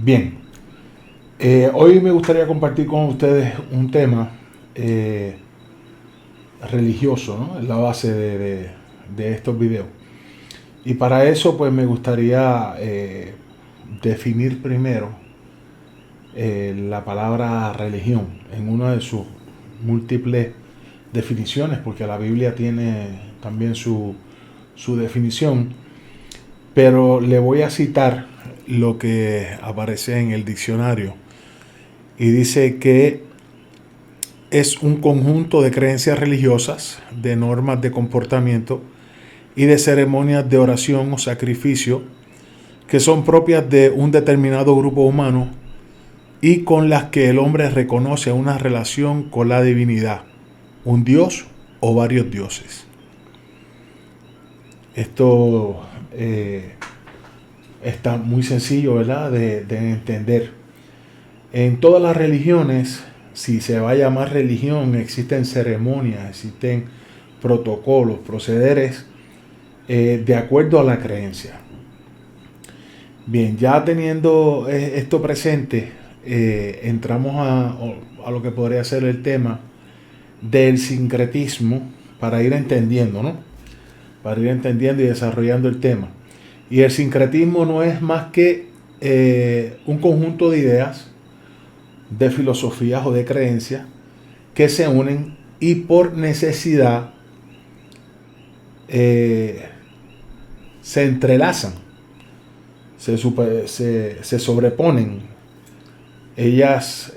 Bien, hoy me gustaría compartir con ustedes un tema eh, religioso, ¿no? Es la base de estos videos. Y para eso, pues me gustaría definir primero la palabra religión en una de sus múltiples definiciones, porque la Biblia tiene también su definición, pero le voy a citar lo que aparece en el diccionario y dice que es un conjunto de creencias religiosas, de normas de comportamiento y de ceremonias de oración o sacrificio que son propias de un determinado grupo humano y con las que el hombre reconoce una relación con la divinidad, un dios o varios dioses. Esto está muy sencillo, ¿verdad?, de entender. En todas las religiones, si se va a llamar religión, existen ceremonias, existen protocolos, procederes de acuerdo a la creencia. Bien, ya teniendo esto presente, entramos a lo que podría ser el tema del sincretismo para ir entendiendo, ¿no? Para ir entendiendo y desarrollando el tema. Y el sincretismo no es más que un conjunto de ideas, de filosofías o de creencias que se unen y por necesidad eh, se entrelazan, se sobreponen. Ellas,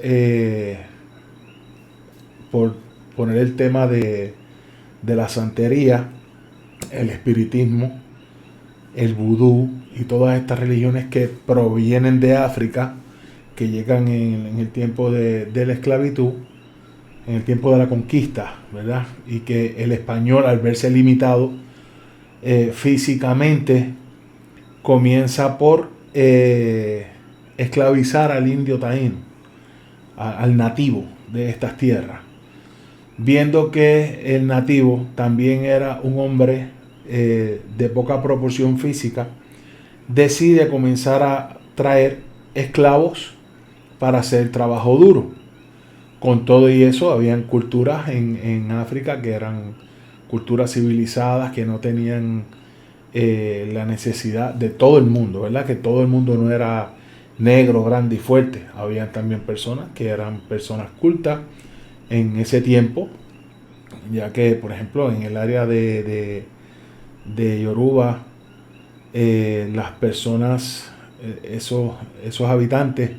por poner el tema de la santería, el espiritismo, el vudú y todas estas religiones que provienen de África, que llegan en el tiempo de la esclavitud, en el tiempo de la conquista, ¿verdad? Y que el español, al verse limitado físicamente, comienza por esclavizar al indio taíno, al nativo de estas tierras, viendo que el nativo también era un hombre de poca proporción física, decide comenzar a traer esclavos para hacer trabajo duro. Con todo y eso, habían culturas en África que eran culturas civilizadas, que no tenían la necesidad de todo el mundo, ¿verdad? Que todo el mundo no era negro, grande y fuerte. Habían también personas que eran personas cultas en ese tiempo, ya que, por ejemplo, en el área de Yoruba, las personas, esos habitantes,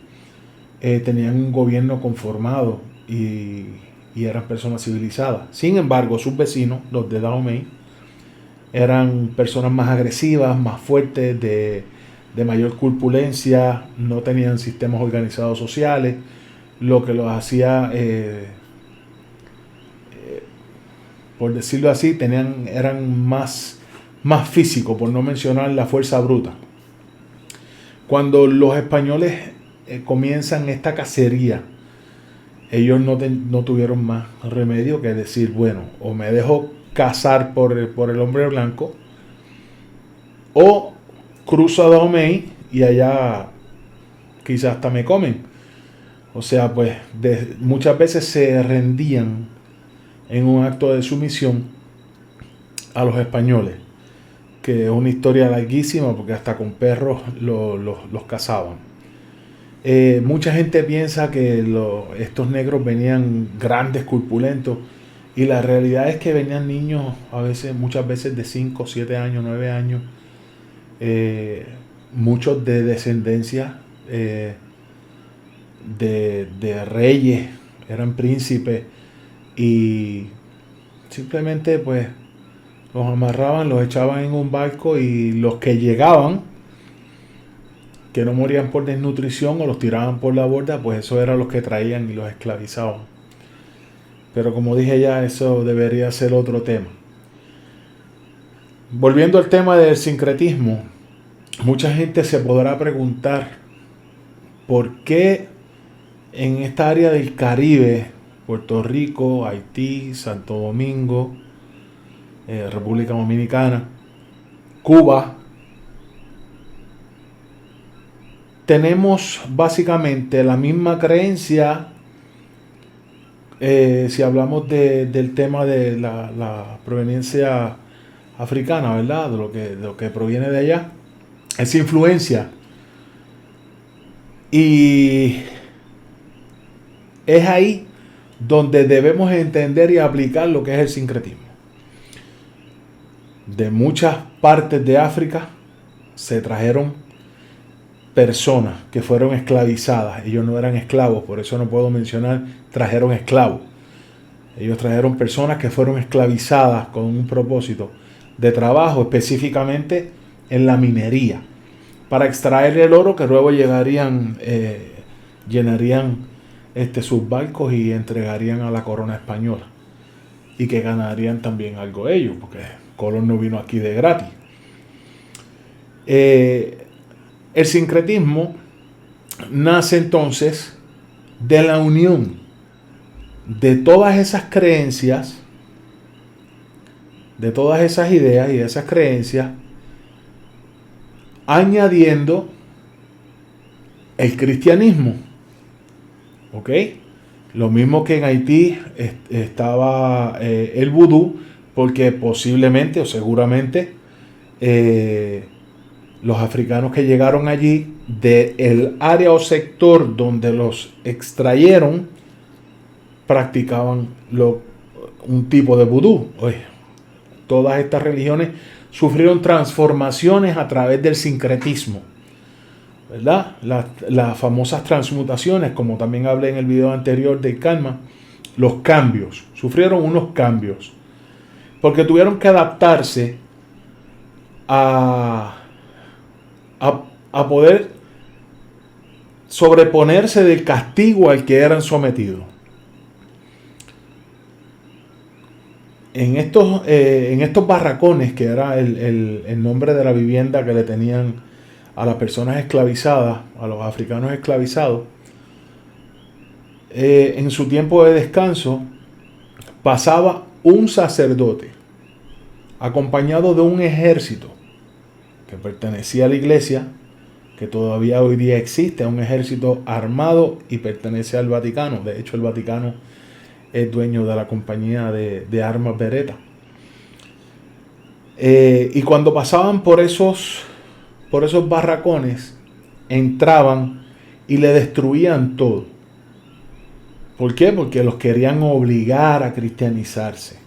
tenían un gobierno conformado y eran personas civilizadas. Sin embargo, sus vecinos, los de Dahomey, eran personas más agresivas, más fuertes, de mayor corpulencia, no tenían sistemas organizados sociales, lo que los hacía, por decirlo así, eran más físicos, por no mencionar la fuerza bruta. Cuando los españoles comienzan esta cacería, ellos no tuvieron más remedio que decir, bueno, o me dejo cazar por el hombre blanco, o cruzo a Dahomey y allá quizás hasta me comen. O sea, pues muchas veces se rendían en un acto de sumisión a los españoles, que es una historia larguísima porque hasta con perros los cazaban. Mucha gente piensa que estos negros venían grandes, corpulentos, y la realidad es que venían niños muchas veces de 5, 7 años, 9 años, muchos de descendencia de reyes, eran príncipes, y simplemente pues los amarraban, los echaban en un barco, y los que llegaban, que no morían por desnutrición o los tiraban por la borda, pues eso eran los que traían y los esclavizaban. Pero como dije ya, eso debería ser otro tema. Volviendo al tema del sincretismo, mucha gente se podrá preguntar por qué en esta área del Caribe, Puerto Rico, Haití, Santo Domingo, República Dominicana, Cuba, tenemos básicamente la misma creencia. Si hablamos del tema de la proveniencia africana, ¿verdad? De lo que proviene de allá, esa influencia. Y es ahí donde debemos entender y aplicar lo que es el sincretismo. De muchas partes de África se trajeron personas que fueron esclavizadas. Ellos no eran esclavos, por eso no puedo mencionar trajeron esclavos. Ellos trajeron personas que fueron esclavizadas con un propósito de trabajo, específicamente en la minería, para extraer el oro que luego llenarían sus barcos y entregarían a la corona española, y que ganarían también algo ellos, porque Colón no vino aquí de gratis. El sincretismo nace entonces de la unión de todas esas creencias, de todas esas ideas y esas creencias, añadiendo el cristianismo. ¿Ok? Lo mismo que en Haití estaba el vudú, porque posiblemente o seguramente los africanos que llegaron allí del área o sector donde los extrayeron practicaban un tipo de vudú. Oye, todas estas religiones sufrieron transformaciones a través del sincretismo, ¿verdad? Las famosas transmutaciones, como también hablé en el video anterior de karma, los cambios, sufrieron unos cambios, porque tuvieron que adaptarse a poder sobreponerse del castigo al que eran sometidos. En estos barracones, que era el nombre de la vivienda que le tenían a las personas esclavizadas, a los africanos esclavizados, en su tiempo de descanso pasaba un sacerdote acompañado de un ejército que pertenecía a la iglesia, que todavía hoy día existe, un ejército armado y pertenece al Vaticano. De hecho, el Vaticano es dueño de la compañía de armas Beretta. Y cuando pasaban por esos barracones, entraban y le destruían todo. ¿Por qué? Porque los querían obligar a cristianizarse.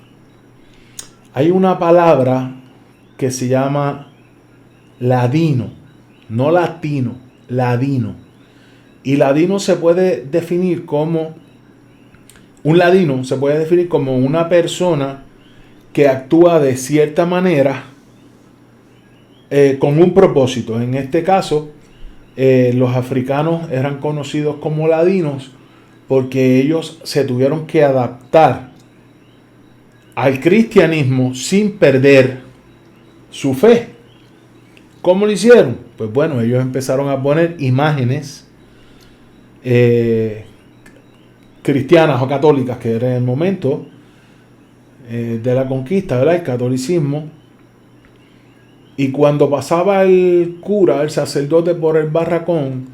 Hay una palabra que se llama ladino, no latino, ladino. Y ladino se puede definir como una persona que actúa de cierta manera con un propósito. En este caso, los africanos eran conocidos como ladinos porque ellos se tuvieron que adaptar al cristianismo sin perder su fe. ¿Cómo lo hicieron? Pues bueno, ellos empezaron a poner imágenes cristianas o católicas, que era en el momento de la conquista, ¿verdad? El catolicismo. Y cuando pasaba el cura, el sacerdote, por el barracón,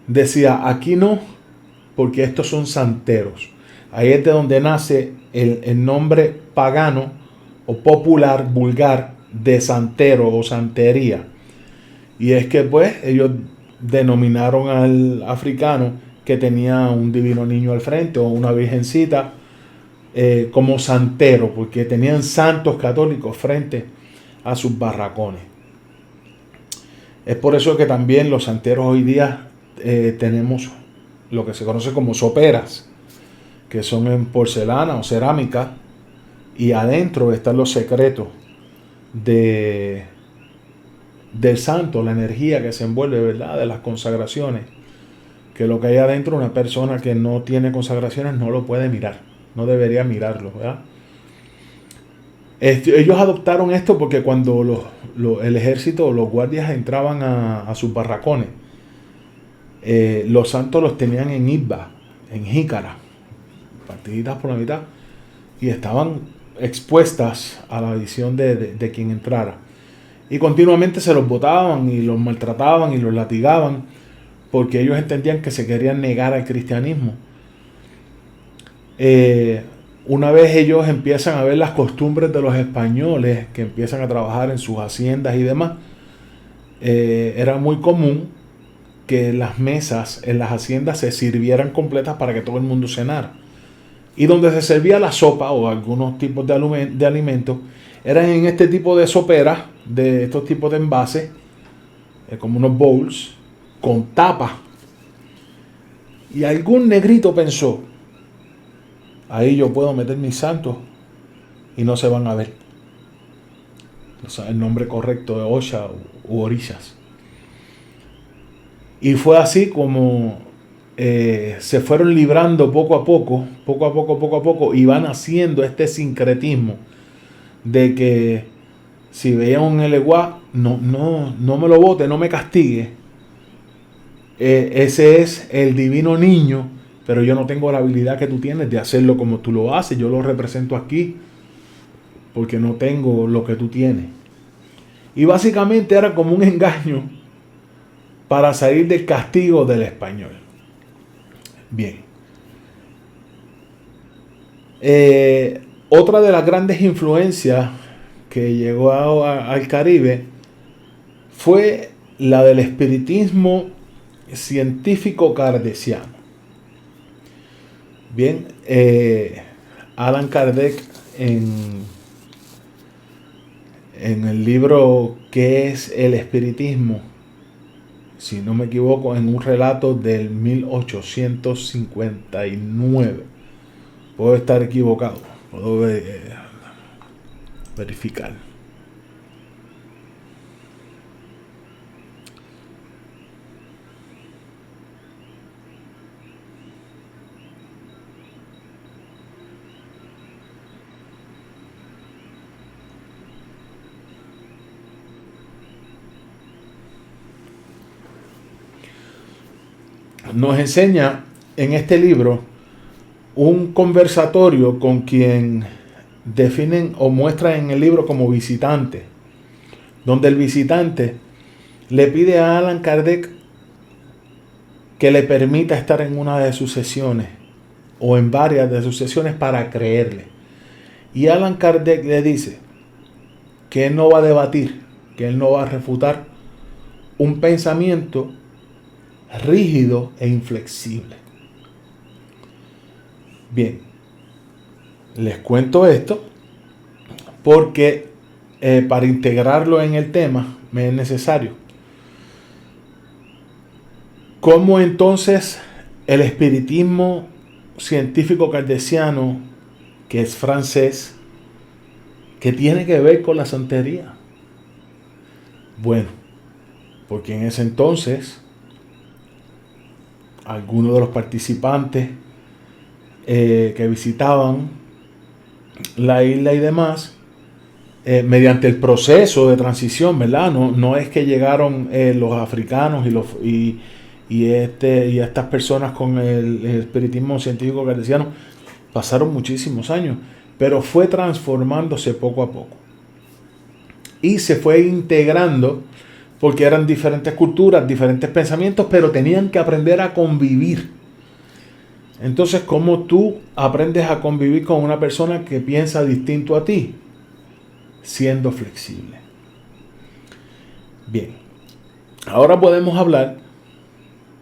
decía: aquí no, porque estos son santeros. Ahí es de donde nace el nombre pagano o popular, vulgar, de santero o santería. Y es que pues ellos denominaron al africano que tenía un divino niño al frente o una virgencita como santero, porque tenían santos católicos frente a sus barracones. Es por eso que también los santeros hoy día tenemos lo que se conoce como soperas, que son en porcelana o cerámica, y adentro están los secretos del santo, la energía que se envuelve, ¿verdad?, de las consagraciones, que lo que hay adentro, una persona que no tiene consagraciones no lo puede mirar, no debería mirarlo, ¿verdad? Ellos adoptaron esto porque cuando el ejército o los guardias entraban a sus barracones, los santos los tenían en isba, en jícara, partiditas por la mitad, y estaban expuestas a la visión de quien entrara. Y continuamente se los botaban y los maltrataban y los latigaban, porque ellos entendían que se querían negar al cristianismo. Una vez ellos empiezan a ver las costumbres de los españoles que empiezan a trabajar en sus haciendas y demás, era muy común que las mesas en las haciendas se sirvieran completas para que todo el mundo cenara. Y donde se servía la sopa o algunos tipos de alimentos, eran en este tipo de soperas, de estos tipos de envases, como unos bowls, con tapa. Y algún negrito pensó, ahí yo puedo meter mis santos y no se van a ver. O sea, el nombre correcto de Osha u Orishas. Y fue así como se fueron librando poco a poco, y van haciendo este sincretismo de que si veían un eleguá, no me lo bote, no me castigue. Ese es el divino niño, pero yo no tengo la habilidad que tú tienes de hacerlo como tú lo haces. Yo lo represento aquí porque no tengo lo que tú tienes. Y básicamente era como un engaño para salir del castigo del español. Bien. Otra de las grandes influencias que llegó al Caribe fue la del espiritismo científico kardeciano. Bien, Allan Kardec en el libro ¿Qué es el espiritismo?, si no me equivoco, en un relato del 1859. Puedo estar equivocado, puedo verificar. Nos enseña en este libro un conversatorio con quien definen o muestran en el libro como visitante, donde el visitante le pide a Allan Kardec que le permita estar en una de sus sesiones o en varias de sus sesiones para creerle. Y Allan Kardec le dice que él no va a debatir, que él no va a refutar un pensamiento rígido e inflexible. Bien, les cuento esto porque para integrarlo en el tema me es necesario. ¿Cómo entonces el espiritismo científico kardeciano, que es francés, que tiene que ver con la santería? Bueno, porque en ese entonces algunos de los participantes que visitaban la isla y demás, mediante el proceso de transición, ¿verdad? No es que llegaron los africanos y estas personas con el espiritismo científico kardeciano, pasaron muchísimos años, pero fue transformándose poco a poco. Y se fue integrando porque eran diferentes culturas, diferentes pensamientos, pero tenían que aprender a convivir. Entonces, ¿cómo tú aprendes a convivir con una persona que piensa distinto a ti? Siendo flexible. Bien, ahora podemos hablar,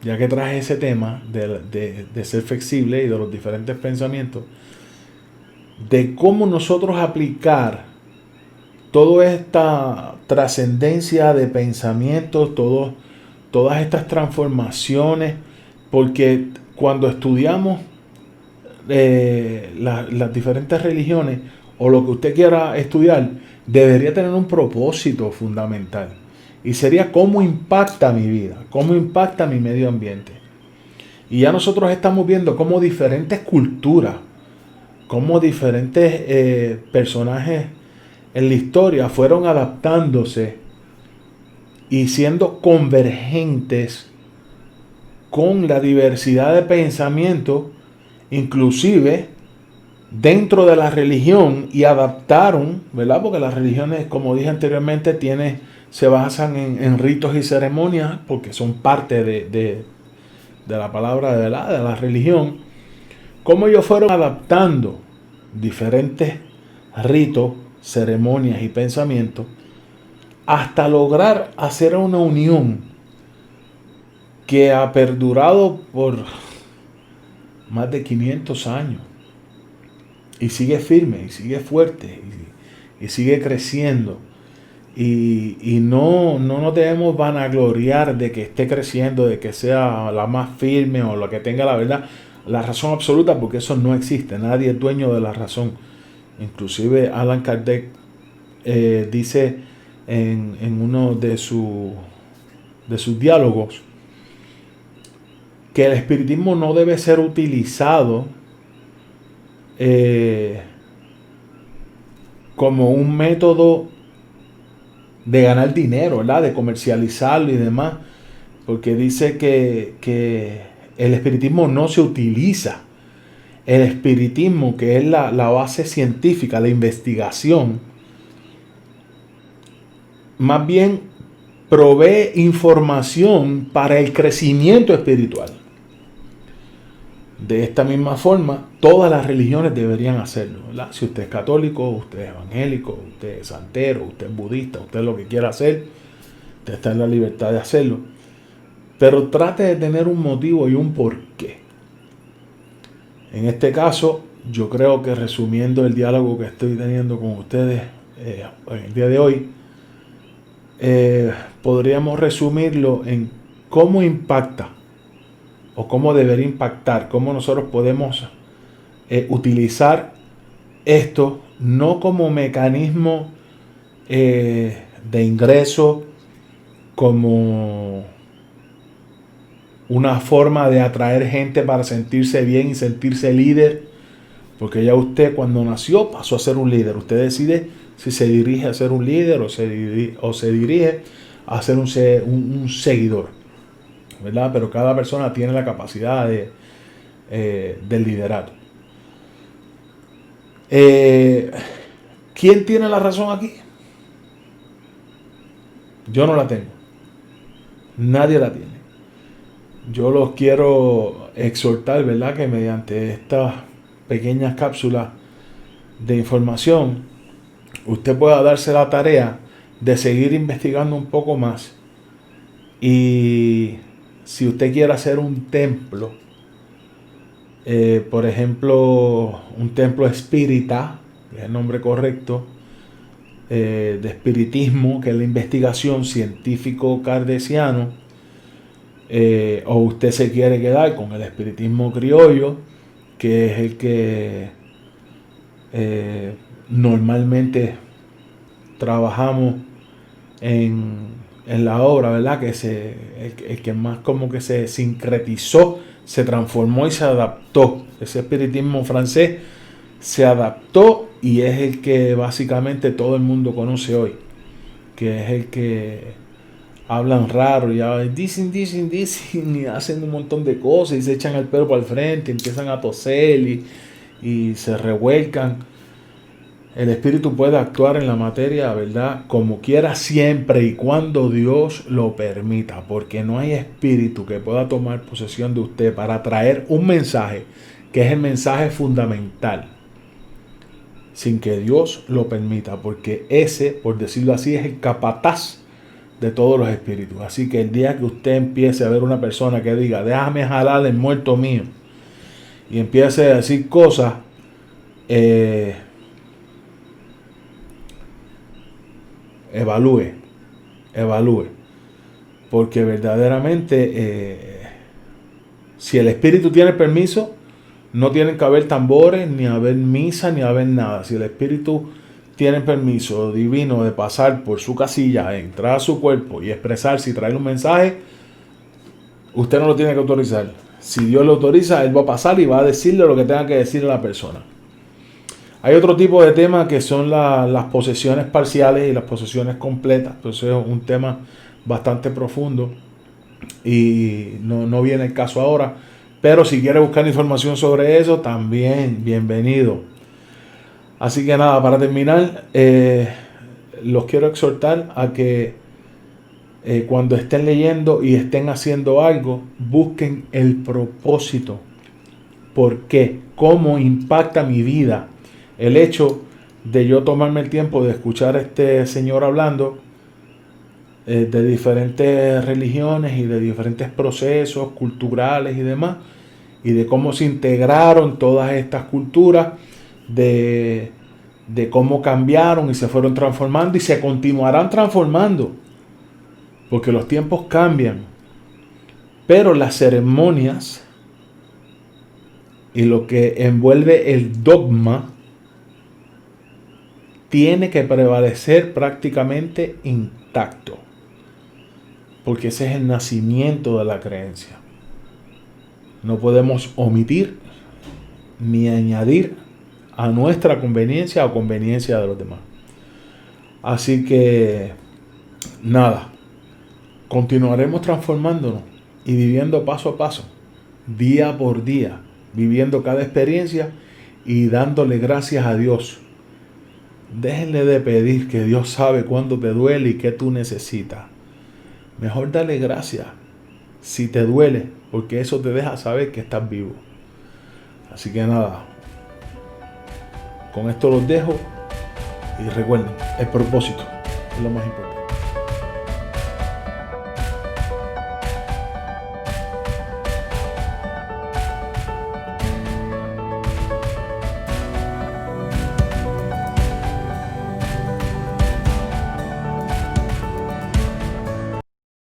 ya que traje ese tema de ser flexible y de los diferentes pensamientos, de cómo nosotros aplicar toda esta trascendencia de pensamientos, todas estas transformaciones, porque cuando estudiamos las diferentes religiones o lo que usted quiera estudiar, debería tener un propósito fundamental. Y sería cómo impacta mi vida, cómo impacta mi medio ambiente. Y ya nosotros estamos viendo cómo diferentes culturas, cómo diferentes personajes en la historia fueron adaptándose y siendo convergentes con la diversidad de pensamiento, inclusive dentro de la religión, y adaptaron, ¿verdad? Porque las religiones, como dije anteriormente, se basan en ritos y ceremonias, porque son parte de de la palabra de verdad, de la religión, cómo ellos fueron adaptando diferentes ritos, ceremonias y pensamientos hasta lograr hacer una unión que ha perdurado por más de 500 años y sigue firme y sigue fuerte y sigue creciendo. Y no nos debemos vanagloriar de que esté creciendo, de que sea la más firme o la que tenga la verdad, la razón absoluta, porque eso no existe. Nadie es dueño de la razón. Inclusive Allan Kardec dice en uno de sus diálogos que el espiritismo no debe ser utilizado como un método de ganar dinero, ¿verdad? De comercializarlo y demás, porque dice que el espiritismo no se utiliza. El espiritismo, que es la base científica, la investigación, más bien provee información para el crecimiento espiritual. De esta misma forma, todas las religiones deberían hacerlo, ¿verdad? Si usted es católico, usted es evangélico, usted es santero, usted es budista, usted lo que quiera hacer, usted está en la libertad de hacerlo. Pero trate de tener un motivo y un porqué. En este caso, yo creo que resumiendo el diálogo que estoy teniendo con ustedes en el día de hoy, podríamos resumirlo en cómo impacta o cómo debería impactar, cómo nosotros podemos utilizar esto no como mecanismo de ingreso, como una forma de atraer gente para sentirse bien y sentirse líder, porque ya usted cuando nació pasó a ser un líder. Usted decide si se dirige a ser un líder o se dirige a ser un seguidor, ¿verdad? Pero cada persona tiene la capacidad del liderato. ¿Quién tiene la razón aquí? Yo no la tengo. Nadie la tiene. Yo los quiero exhortar, ¿verdad? Que mediante estas pequeñas cápsulas de información, usted pueda darse la tarea de seguir investigando un poco más. Y si usted quiere hacer un templo, por ejemplo, un templo espírita, que es el nombre correcto, de espiritismo, que es la investigación científico kardeciano, o usted se quiere quedar con el espiritismo criollo, que es el que normalmente trabajamos en la obra, ¿verdad? Que el que más como que se sincretizó, se transformó y se adaptó. Ese espiritismo francés se adaptó y es el que básicamente todo el mundo conoce hoy, que es el que hablan raro y dicen y hacen un montón de cosas y se echan el pelo para el frente, empiezan a toser y se revuelcan. El espíritu puede actuar en la materia, ¿verdad? Como quiera, siempre y cuando Dios lo permita, porque no hay espíritu que pueda tomar posesión de usted para traer un mensaje, que es el mensaje fundamental, sin que Dios lo permita, porque ese, por decirlo así, es el capataz de todos los espíritus. Así que el día que usted empiece a ver una persona que diga, déjame jalar el muerto mío, y empiece a decir cosas, evalúe, porque verdaderamente si el espíritu tiene permiso, no tienen que haber tambores, ni haber misa, ni haber nada. Si el espíritu tiene permiso divino de pasar por su casilla, entrar a su cuerpo y expresarse y traer un mensaje, usted no lo tiene que autorizar. Si Dios lo autoriza, Él va a pasar y va a decirle lo que tenga que decirle a la persona. Hay otro tipo de temas que son las posesiones parciales y las posesiones completas. Entonces es un tema bastante profundo y no viene el caso ahora. Pero si quiere buscar información sobre eso, también bienvenido. Así que nada, para terminar, los quiero exhortar a que cuando estén leyendo y estén haciendo algo, busquen el propósito. ¿Por qué? ¿Cómo impacta mi vida el hecho de yo tomarme el tiempo de escuchar a este señor hablando de diferentes religiones y de diferentes procesos culturales y demás, y de cómo se integraron todas estas culturas, de cómo cambiaron y se fueron transformando y se continuarán transformando, porque los tiempos cambian, pero las ceremonias y lo que envuelve el dogma tiene que prevalecer prácticamente intacto, porque ese es el nacimiento de la creencia. No podemos omitir ni añadir a nuestra conveniencia o conveniencia de los demás. Así que nada, continuaremos transformándonos y viviendo paso a paso, día por día, viviendo cada experiencia y dándole gracias a Dios. Déjenle de pedir, que Dios sabe cuándo te duele y qué tú necesitas. Mejor dale gracias si te duele, porque eso te deja saber que estás vivo. Así que nada, con esto los dejo y recuerden, el propósito es lo más importante.